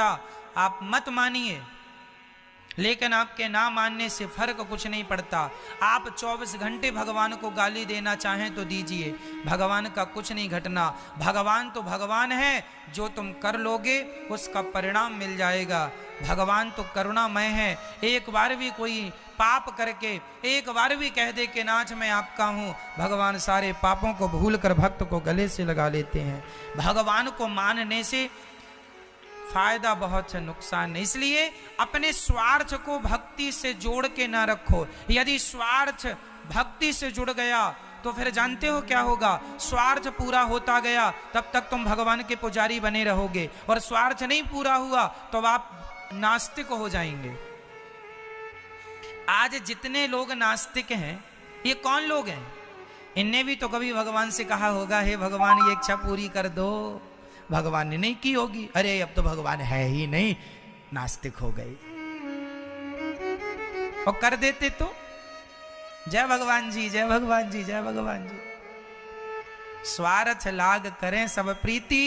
पड़ता, आप मत मानिए, लेकिन आपके ना मानने से फर्क कुछ नहीं पड़ता। आप 24 घंटे भगवान को गाली देना चाहें तो दीजिए, भगवान का कुछ नहीं घटना। भगवान तो भगवान है, जो तुम कर लोगे उसका परिणाम मिल जाएगा। भगवान तो करुणामय है। एक बार भी कोई पाप करके एक बार भी कह दे कि नाथ मैं आपका हूँ, भगवान सारे पापों को भूलकर भक्त को गले से लगा लेते हैं। भगवान को मानने से फायदा बहुत है, नुकसान नहीं। इसलिए अपने स्वार्थ को भक्ति से जोड़ के ना रखो। यदि स्वार्थ भक्ति से जुड़ गया तो फिर जानते हो क्या होगा, स्वार्थ पूरा होता गया तब तक तुम भगवान के पुजारी बने रहोगे, और स्वार्थ नहीं पूरा हुआ तो आप नास्तिक हो जाएंगे। आज जितने लोग नास्तिक हैं, ये कौन लोग हैं? इनने भी तो कभी भगवान से कहा होगा, हे भगवान ये इच्छा पूरी कर दो। भगवान ने नहीं की होगी, अरे अब तो भगवान है ही नहीं, नास्तिक हो गए। और कर देते तो जय भगवान जी, जय भगवान जी, जय भगवान जी। स्वार्थ लाग करें सब प्रीति,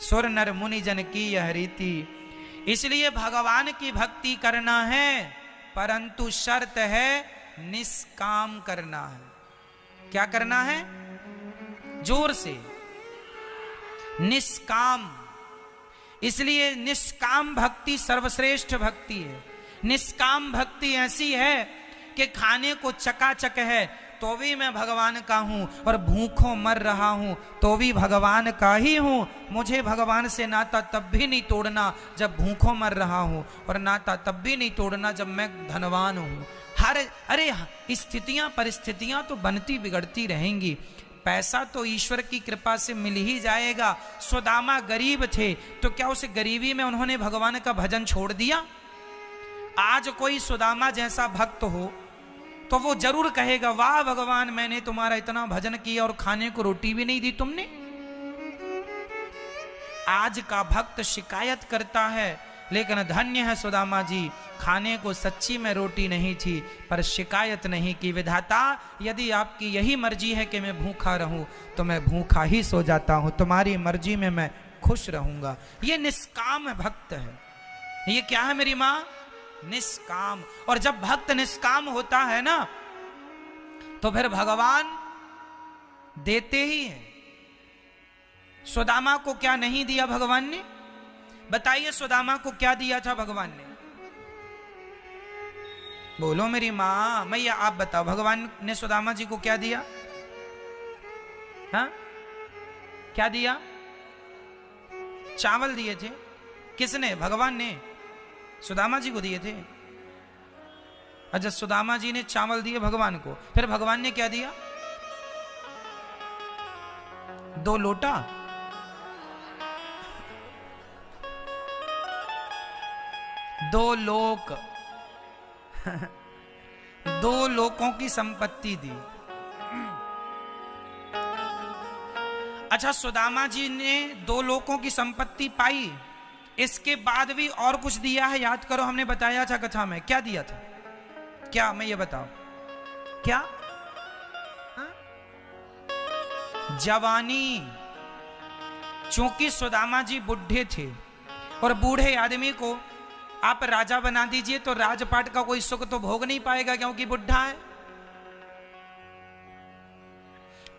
सुर नर मुनि जन की यह रीति। इसलिए भगवान की भक्ति करना है, परंतु शर्त है निष्काम करना है। क्या करना है? जोर से निष्काम। इसलिए निष्काम भक्ति सर्वश्रेष्ठ भक्ति है। निष्काम भक्ति ऐसी है कि खाने को चकाचक है तो भी मैं भगवान का हूं, और भूखों मर रहा हूं तो भी भगवान का ही हूं। मुझे भगवान से नाता तब भी नहीं तोड़ना जब भूखों मर रहा हूं, और नाता तब भी नहीं तोड़ना जब मैं धनवान हूं। अरे स्थितियां परिस्थितियां तो बनती बिगड़ती रहेंगी, पैसा तो ईश्वर की कृपा से मिल ही जाएगा। सुदामा गरीब थे तो क्या उस गरीबी में उन्होंने भगवान का भजन छोड़ दिया? आज कोई सुदामा जैसा भक्त हो तो वो जरूर कहेगा, वाह भगवान मैंने तुम्हारा इतना भजन किया और खाने को रोटी भी नहीं दी तुमने। आज का भक्त शिकायत करता है, लेकिन धन्य है सुदामा जी, खाने को सच्ची में रोटी नहीं थी पर शिकायत नहीं की। विधाता यदि आपकी यही मर्जी है कि मैं भूखा रहूं तो मैं भूखा ही सो जाता हूं, तुम्हारी मर्जी में मैं खुश रहूंगा। ये निष्काम भक्त है। ये क्या है मेरी मां? निष्काम। और जब भक्त निष्काम होता है ना तो फिर भगवान देते ही हैं। सुदामा को क्या नहीं दिया भगवान ने? बताइए सुदामा को क्या दिया था भगवान ने? बोलो मेरी मां, मैया आप बताओ, भगवान ने सुदामा जी को क्या दिया? हाँ क्या दिया? चावल दिए थे। किसने? भगवान ने सुदामा जी को दिए थे। अच्छा, सुदामा जी ने चावल दिए भगवान को, फिर भगवान ने क्या दिया? 2 लोटा। दो लोकों की संपत्ति दी। अच्छा, सुदामा जी ने 2 लोकों की संपत्ति पाई, इसके बाद भी और कुछ दिया है। याद करो, हमने बताया था कथा में, क्या दिया था? क्या? मैं ये बताओ क्या? जवानी। चूंकि सुदामा जी बुढ़े थे, और बूढ़े आदमी को आप राजा बना दीजिए तो राजपाट का कोई सुख तो भोग नहीं पाएगा क्योंकि बुढ़ा है।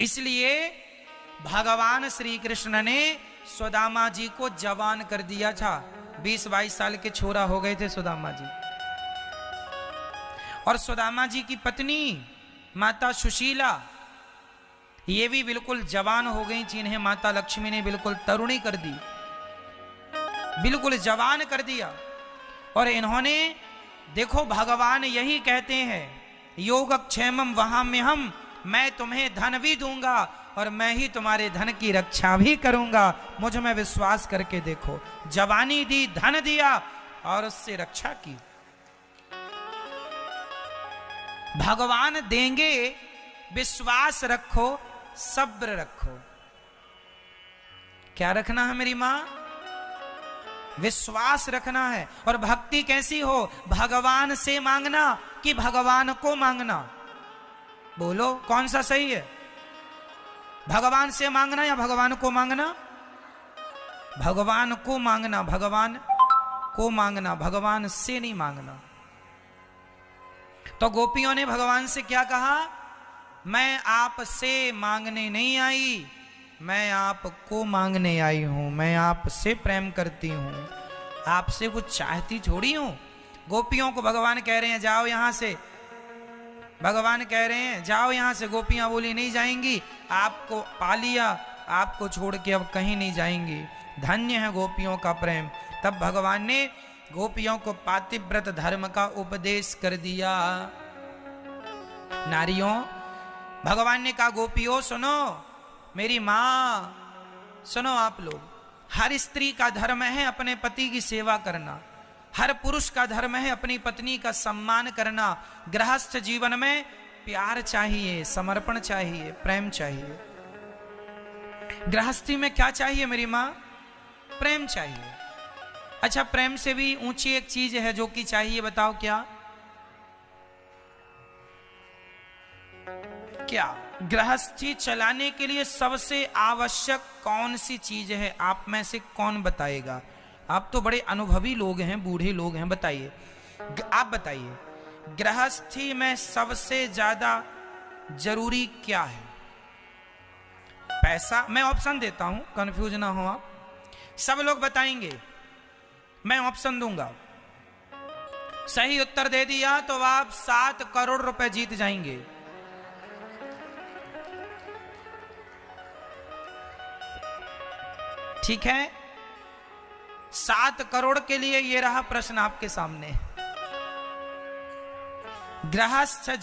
इसलिए भगवान श्री कृष्ण ने सुदामा जी को जवान कर दिया था। 20-22 साल के छोरा हो गए थे सुदामा जी। और सुदामा जी की पत्नी माता सुशीला, ये भी बिल्कुल जवान हो गई थी। इन्हें माता लक्ष्मी ने बिल्कुल तरुणी कर दी, बिल्कुल जवान कर दिया। और इन्होंने देखो, भगवान यही कहते हैं, योगक्षेमम वहाम्यहम्, मैं तुम्हें धन भी दूंगा और मैं ही तुम्हारे धन की रक्षा भी करूंगा। मुझ में विश्वास करके देखो। जवानी दी, धन दिया और उससे रक्षा की। भगवान देंगे, विश्वास रखो, सब्र रखो। क्या रखना है मेरी मां? विश्वास रखना है। और भक्ति कैसी हो? भगवान से मांगना कि भगवान को मांगना? बोलो कौन सा सही है? भगवान से मांगना या भगवान को मांगना? भगवान को मांगना, भगवान को मांगना, भगवान से नहीं मांगना। तो गोपियों ने भगवान से क्या कहा? मैं आपसे मांगने नहीं आई, मैं आपको मांगने आई हूं, मैं आपसे प्रेम करती हूं, आपसे कुछ चाहती थोड़ी हूं। गोपियों को भगवान कह रहे हैं जाओ यहां से, भगवान कह रहे हैं जाओ यहां से। गोपियां बोली नहीं जाएंगी, आपको पा लिया, आपको छोड़ के अब कहीं नहीं जाएंगी। धन्य है गोपियों का प्रेम। तब भगवान ने गोपियों को पातिव्रत धर्म का उपदेश कर दिया। नारियों, भगवान ने कहा गोपियों सुनो, मेरी मां सुनो, आप लोग, हर स्त्री का धर्म है अपने पति की सेवा करना, हर पुरुष का धर्म है अपनी पत्नी का सम्मान करना। गृहस्थ जीवन में प्यार चाहिए, समर्पण चाहिए, प्रेम चाहिए। गृहस्थी में क्या चाहिए मेरी मां? प्रेम चाहिए। अच्छा, प्रेम से भी ऊंची एक चीज है जो कि चाहिए, बताओ क्या? क्या गृहस्थी चलाने के लिए सबसे आवश्यक कौन सी चीज है? आप में से कौन बताएगा? आप तो बड़े अनुभवी लोग हैं, बूढ़े लोग हैं, बताइए, आप बताइए, गृहस्थी में सबसे ज्यादा जरूरी क्या है? पैसा? मैं ऑप्शन देता हूं, कंफ्यूज ना हो आप। सब लोग बताएंगे, मैं ऑप्शन दूंगा। सही उत्तर दे दिया तो आप 7 करोड़ रुपए जीत जाएंगे। ठीक है, 7 करोड़ के लिए ये रहा प्रश्न आपके सामने। गृहस्थ